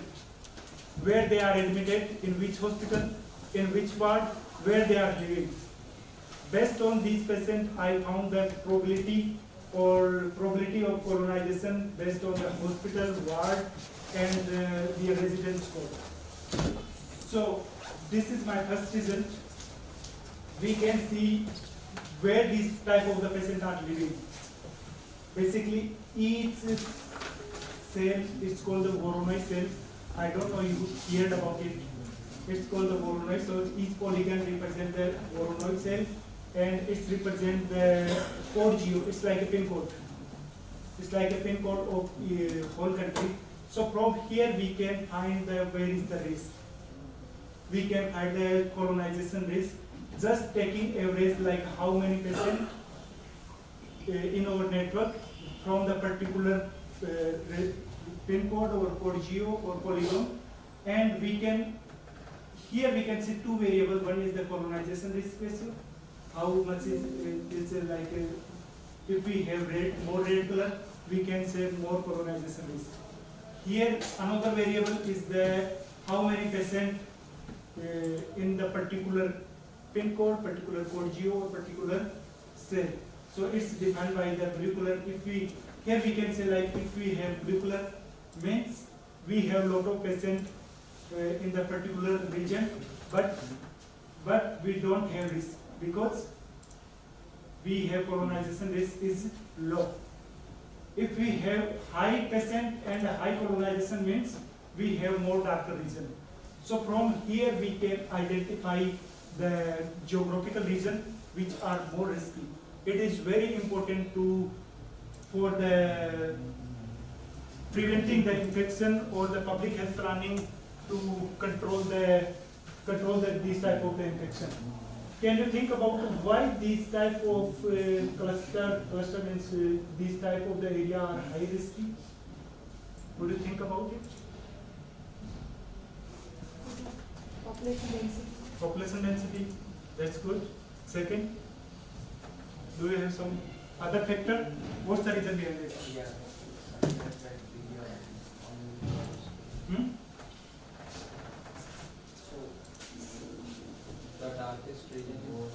where they are admitted, in which hospital, in which ward, where they are living. Based on these patients, I found that probability of colonization based on the hospital, ward, and the residence code. So this is my first result. We can see where these type of the patient are living. Basically, each cell is called the Voronoi cell. I don't know if you heard about it. It's called the Voronoi. So each polygon represents the Voronoi cell, and it represents the code geo. It's like a pin code. It's like a pin code of whole country. So from here we can find where is the risk. We can find the colonization risk just taking average, like how many percent in our network from the particular pin code or code geo or polygon, and we can see two variables. One is the colonization risk ratio. How much is like if we have more red color, we can say more colonization risk. Here another variable is the how many percent in the particular pin code, particular code geo, or particular cell. So it's defined by the blue color. Here we can say, like, if we have blue color, means we have lot of patient in the particular region, but we don't have risk because we have colonization risk is low. If we have high patient and high colonization, means we have more darker region. So from here we can identify the geographical region which are more risky. It is very important for the preventing the infection or the public health planning to control these type of the infection. Can you think about why these type of cluster means these type of the area are high risky? Would you think about it? Population density. Population density, that's good. Second, do you have some other factor? What's the reason behind it? Yeah. Hmm? So the darkest region is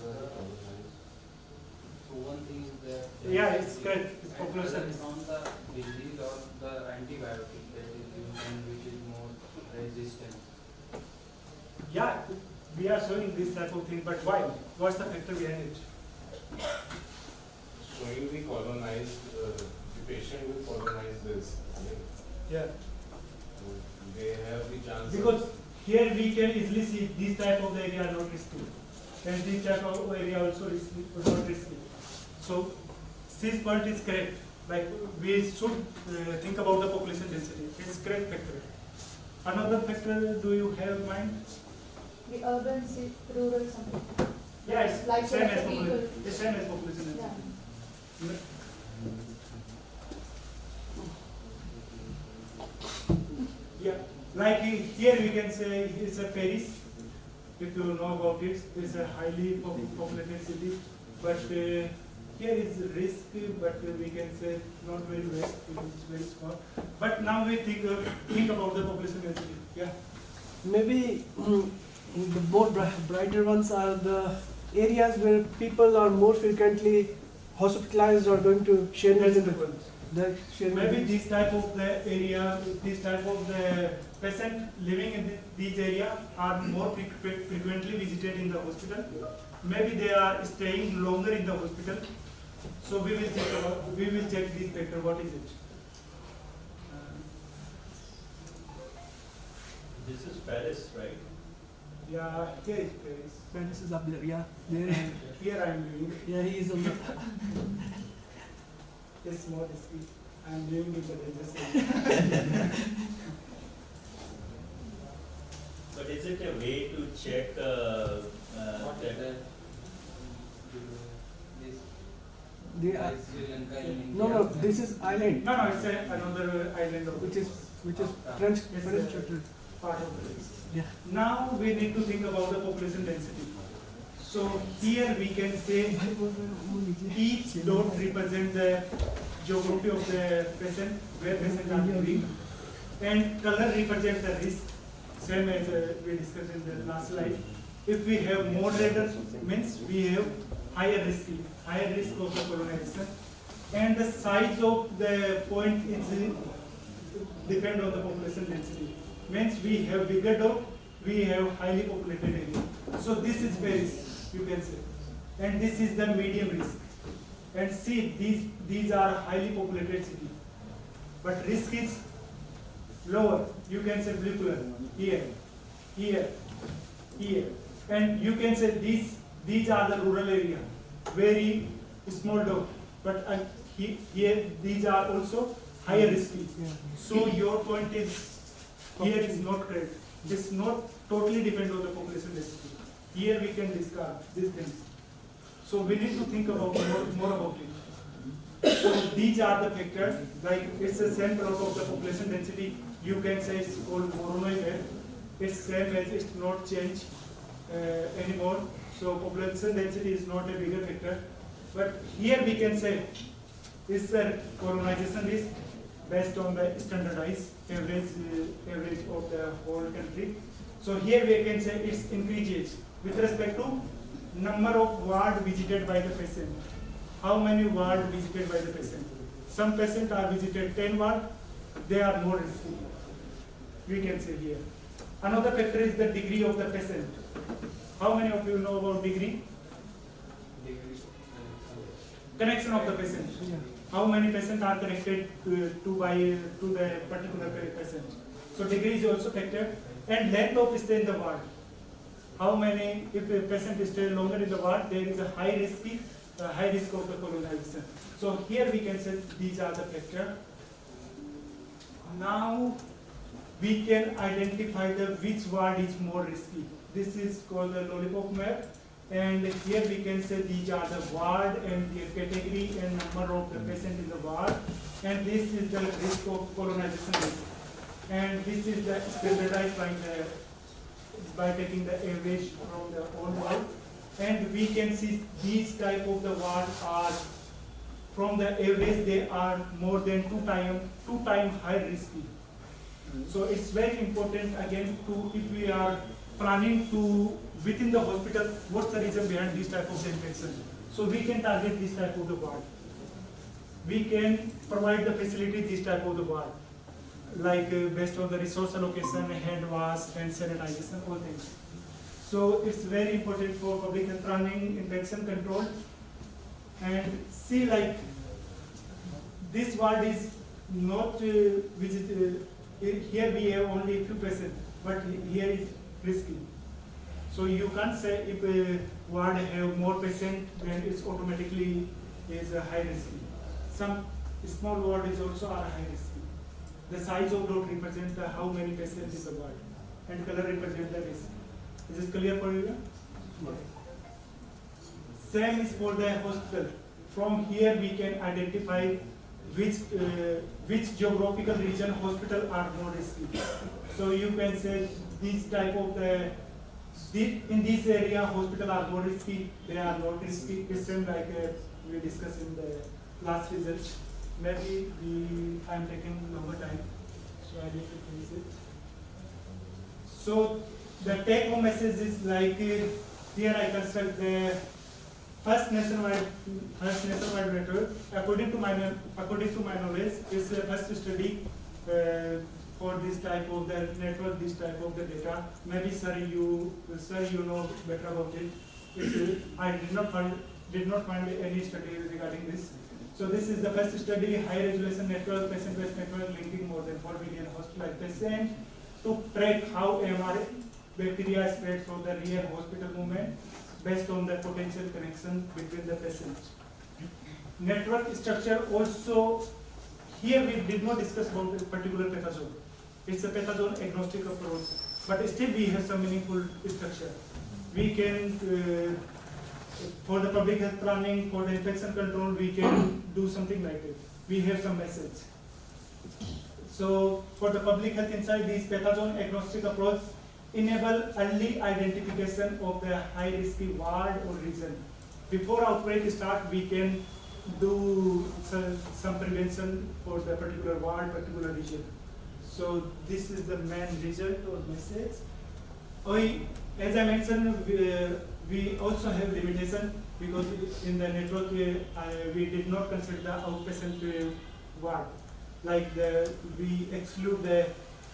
so one thing is that Yeah, it's correct. It's population. It's on the disease or the antibiotic that is used and which is more resistant. Yeah, we are showing this type of thing, but why? What's the factor behind it? Showing the colonized, the patient will colonize this. I mean, Yeah, they have the chance. because here we can easily see this type of the area are not risky, and this type of area also risky, not risky. So this point is correct. Like we should think about the population density. It's correct factor. Another factor, do you have in mind? The urban, rural, something. Yeah, it's Like same the as people. population. It's same as population Yeah. density. Yeah, like here we can say it's a Paris. If you know about it, it's a highly populated city. But here is risk, but we can say not very well. It's very small. But now we think about the population density. Yeah. Maybe the more brighter ones are the areas where people are more frequently hospitalized or going to sharing That's the unit. point. The sharing Maybe units. this type of the area, this type of the patient living in these area are more frequently visited in the hospital. Maybe they are staying longer in the hospital. So we will check this factor. What is it? This is Paris, right? Yeah, here is Paris. Paris is up there, yeah. There. Here I am living. Yeah, he is on the. It's more risky. I am living in the dangerous area. But is it a way to check What is that? that? This They are, is Sri Lanka in India. no, this is island, No, it's another island of which is French It's territory. part of the risk. Yeah. Now we need to think about the population density. So here we can say each dot represent the geography of the patient, where patient are living, and color represent the risk, same as we discussed in the last slide. If we have moderate, means we have higher risk of the colonization, and the size of the point is depend on the population density. Means we have bigger dot, we have highly populated area. So this is Paris, you can say, and this is the medium risk. And see, these are highly populated city, but risk is lower. You can say blue color here, here, here, and you can say these are the rural area, very small dot, but here these are also higher risky. So your point is here is not correct. This not totally depend on the population density. Here we can discard these things. So we need to think about more about it. So these are the factors, like it's the same plot of the population density. You can say it's called Voronoi map. It's same as it's not changed anymore. So population density is not a bigger factor. But here we can say it's a colonization risk based on the standardized average of the whole country. So here we can say it's increases with respect to number of ward visited by the patient. How many ward visited by the patient? Some patients are visited 10 ward, they are more risky. We can say here. Another factor is the degree of the patient. How many of you know about degree? Connection of the patient. How many patients are connected to the particular patient? So degree is also factor, and length of stay in the ward. How many, if a patient stays longer in the ward, there is a high risk of the colonization. So here we can say these are the factors. Now we can identify which ward is more risky. This is called the lollipop map, and here we can say these are the ward and the category and number of the patient in the ward, and this is the risk of colonization risk, and this is the standardized by taking the average from the whole ward, and we can see these type of the ward are from the average they are more than two time high risky. So it's very important again to, if we are planning to within the hospital, what's the reason behind this type of infection? So we can target this type of the ward. We can provide the facility this type of the ward, like based on the resource allocation, hand wash, and sanitization, all things. So it's very important for public health planning, infection control, and see like this ward is not here we have only few patients, but here is risky. So you can't say if a ward have more patients, then it's automatically is a high risky. Some small ward is also are high risky. The size of dot represent how many patients is the ward, and color represent the risk. Is this clear for you? Same is for the hospital. From here we can identify which geographical region hospital are more risky. So you can say this type of in this area hospital are more risky, they are not risky. It's same like we discussed in the last result. Maybe I'm taking longer time, so I need to finish it. So the take home message is like here I construct the first nationwide network. According to my knowledge, is the first study for this type of the network, this type of the data. Maybe sir you know better about it. I did not find any study regarding this. So this is the first study, high resolution network, patient-based network linking more than 4 billion hospitalized patients to track how MRA bacteria spread from the real hospital movement based on the potential connection between the patients. Network structure also, here we did not discuss about a particular pathogen. It's a pathogen agnostic approach, but still we have some meaningful structure. We can, for the public health planning, for the infection control, we can do something like it. We have some message. So for the public health inside this pathogen agnostic approach, enable early identification of the high risky ward or region. Before outbreak start, we can do some prevention for the particular ward, particular region. So this is the main result or message. As I mentioned, we also have limitation because in the network we did not consider the outpatient ward. Like we exclude the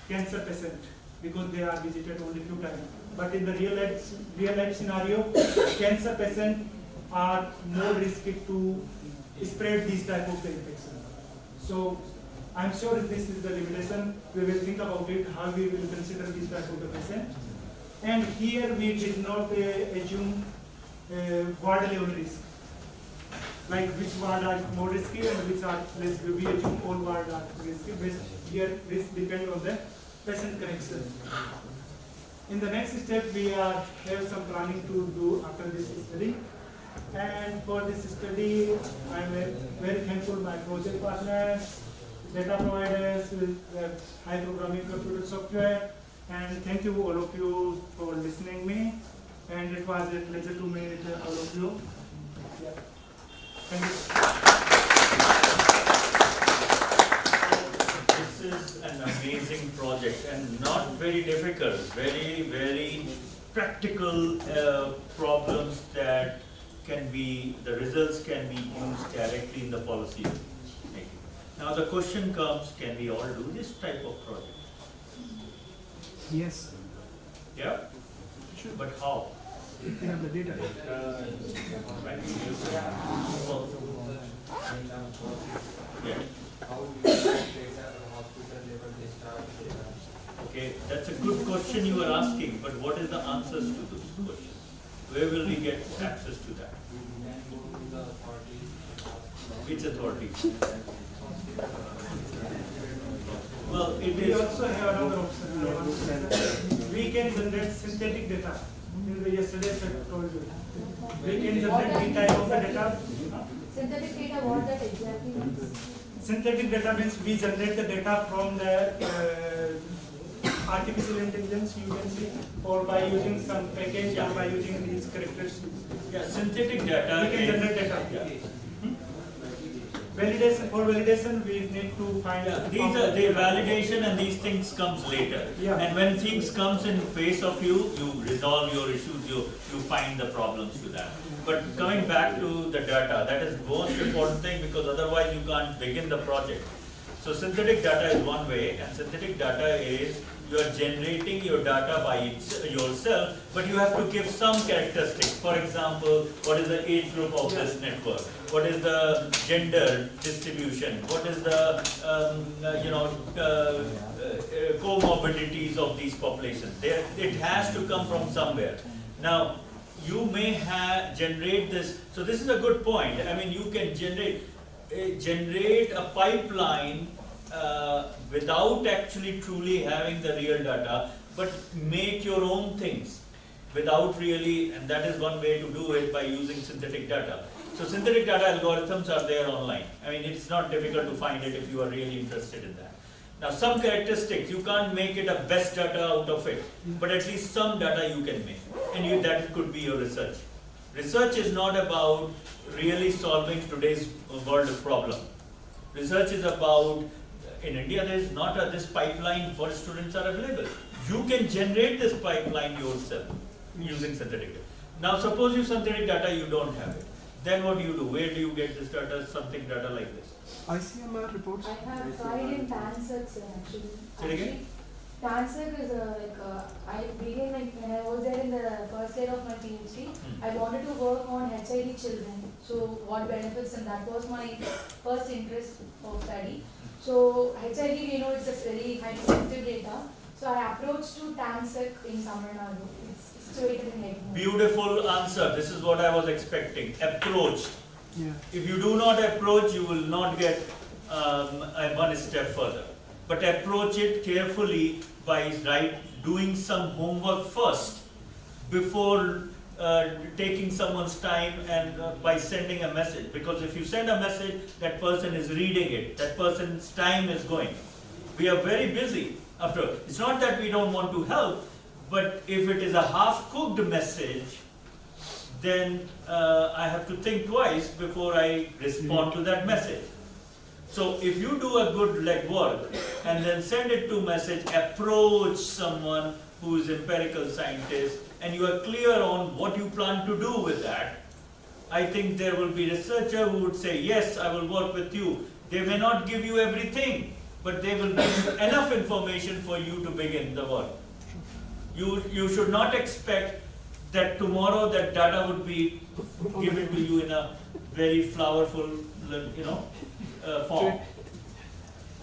cancer patient because they are visited only few times. But in the real life scenario, cancer patients are more risky to spread these type of infection. So I'm sure this is the limitation. We will think about it, how we will consider this type of the patient. And here we did not assume ward level risk. Like which ward are more risky and which are less. We assume all ward are risky, but here risk depends on the patient connection. In the next step, we have some planning to do after this study. And for this study, I am very thankful my project partners, data providers with high programming computer software, and thank you all of you for listening me. And it was a pleasure to meet all of you. Yeah. Thank you. This is an amazing project and not very difficult, very, very practical problems that the results can be used directly in the policy making. Now the question comes, can we all do this type of project? Yes. Yeah? Sure. But how? We have the data. Right? Well, yeah. How do you get data at hospital level, they start data? Okay, that's a good question you are asking, but what is the answers to those questions? Where will we get access to that? We can go to the authority. Which authority? Well, it We is. also have another option. We can generate synthetic data. Yesterday I told you. We can generate the type of the data. Synthetic data, what that exactly means? Synthetic data means we generate the data from the artificial intelligence, you can see, or by using some package or by using these characteristics. Yeah, synthetic data. We can generate data. Yeah. Validation, for validation we need to find. Yeah, these are the validation and these things comes later. Yeah. And when things comes in face of you, you resolve your issues, you find the problems to that. But coming back to the data, that is most important thing because otherwise you can't begin the project. So synthetic data is one way, and synthetic data is you are generating your data by yourself, but you have to give some characteristics. For example, what is the age group of this network? What is the gender distribution? What is the comorbidities of these populations? It has to come from somewhere. Now, you may generate this. So this is a good point. I mean, you can generate a pipeline without actually truly having the real data, but make your own things without really, and that is one way to do it by using synthetic data. So synthetic data algorithms are there online. I mean, it's not difficult to find it if you are really interested in that. Now, some characteristics, you can't make it a best data out of it, but at least some data you can make, and that could be your research. Research is not about really solving today's world problem. Research is about, in India there is not this pipeline for students are available. You can generate this pipeline yourself using synthetic data. Now suppose you synthetic data, you don't have it. Then what do you do? Where do you get this data, something data like this? ICMR reports. I have tried in TANSEC actually. Say it again? TANSEC is I began when I was there in the first year of my PhD. I wanted to work on HID children. So what benefits, and that was my first interest of study. So HID, we know it's a very high sensitive data. So I approached to TANSEC in Tamil Nadu. It's situated in Egmont. Beautiful answer. This is what I was expecting. Approached. Yeah. If you do not approach, you will not get one step further. But approach it carefully by doing some homework first before taking someone's time and by sending a message. Because if you send a message, that person is reading it. That person's time is going. We are very busy. After all, it's not that we don't want to help, But if it is a half-cooked message, then I have to think twice before I respond to that message. So if you do a good legwork and then send it to message, approach someone who is empirical scientist, and you are clear on what you plan to do with that, I think there will be researcher who would say, yes, I will work with you. They may not give you everything, but they will give you enough information for you to begin the work. You should not expect that tomorrow that data would be given to you in a very flowerful, form.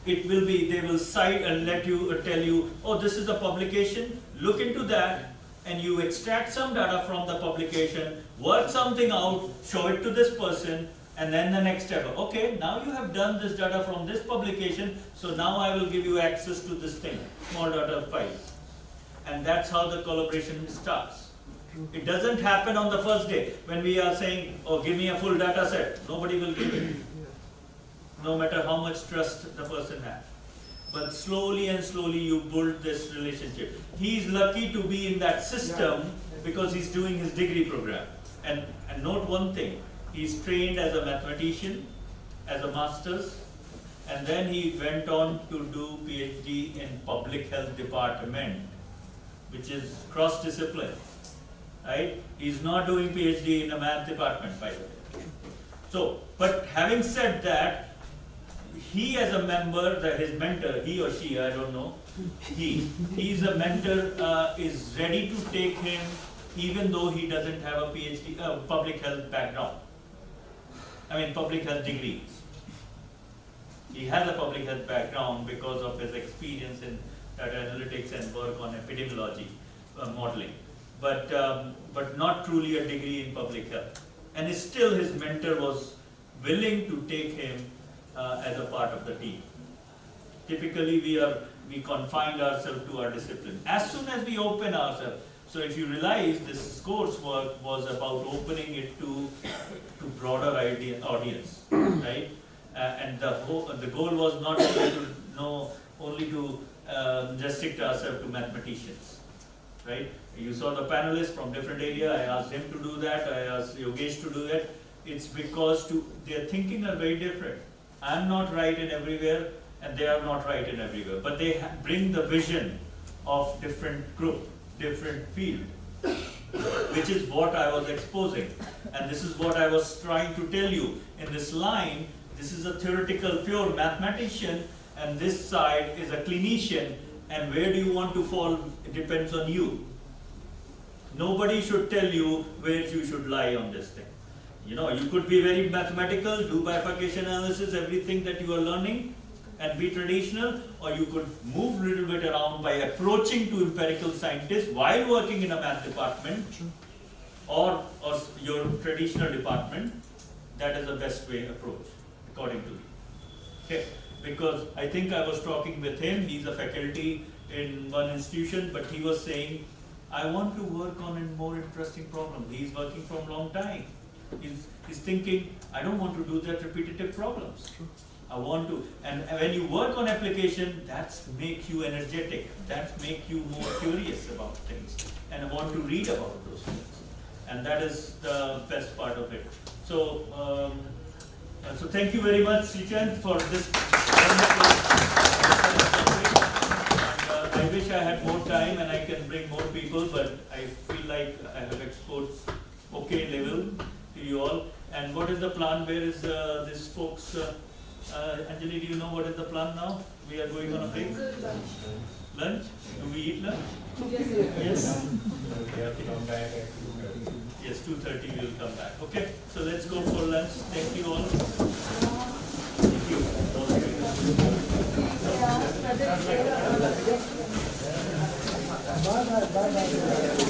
It will be, they will cite and let you, tell you, oh, this is a publication, look into that, and you extract some data from the publication, work something out, show it to this person, and then the next step, okay, now you have done this data from this publication, so now I will give you access to this thing, small data file. And that's how the collaboration starts. It doesn't happen on the first day when we are saying, oh, give me a full data set. Nobody will give it, no matter how much trust the person has. But slowly and slowly you build this relationship. He is lucky to be in that system because he's doing his degree program. And note one thing, he's trained as a mathematician, as a master's, and then he went on to do PhD in public health department, which is cross-discipline, right? He's not doing PhD in a math department, by the way. So, but having said that, he as a member, his mentor, he or she, I don't know, he's a mentor, is ready to take him even though he doesn't have a PhD, public health background. I mean, public health degree. He has a public health background because of his experience in data analytics and work on epidemiology modeling, but not truly a degree in public health. And still his mentor was willing to take him as a part of the team. Typically we confine ourselves to our discipline. As soon as we open ourselves, so if you realize this coursework was about opening it to broader audience, right? And the goal was not only to restrict ourselves to mathematicians, right? You saw the panelists from different area. I asked him to do that. I asked Yogesh to do that. It's because their thinking are very different. I'm not right in everywhere, and they are not right in everywhere. But they bring the vision of different group, different field, which is what I was exposing. And this is what I was trying to tell you. In this line, this is a theoretical pure mathematician, and this side is a clinician, and where do you want to fall, it depends on you. Nobody should tell you where you should lie on this thing. You could be very mathematical, do bifurcation analysis, everything that you are learning, and be traditional, or you could move a little bit around by approaching to empirical scientists while working in a math department, or your traditional department. That is the best way approach, according to me. Okay, because I think I was talking with him, he's a faculty in one institution, but he was saying, I want to work on a more interesting problem. He's working from a long time. He's thinking, I don't want to do that repetitive problems. I want to, and when you work on application, that's make you energetic, that make you more curious about things, and want to read about those things. And that is the best part of it. So, so thank you very much, Srichand, for this wonderful I wish I had more time and I can bring more people, but I feel like I have exposed okay level to you all. And what is the plan? Where is this folks? Anjali, do you know what is the plan now? We are going on a break. Lunch? Do we eat lunch? Yes. We have to come back at 2:30. Yes, 2:30 we will come back. Okay, so let's go for lunch. Thank you all. Thank you. Bye bye.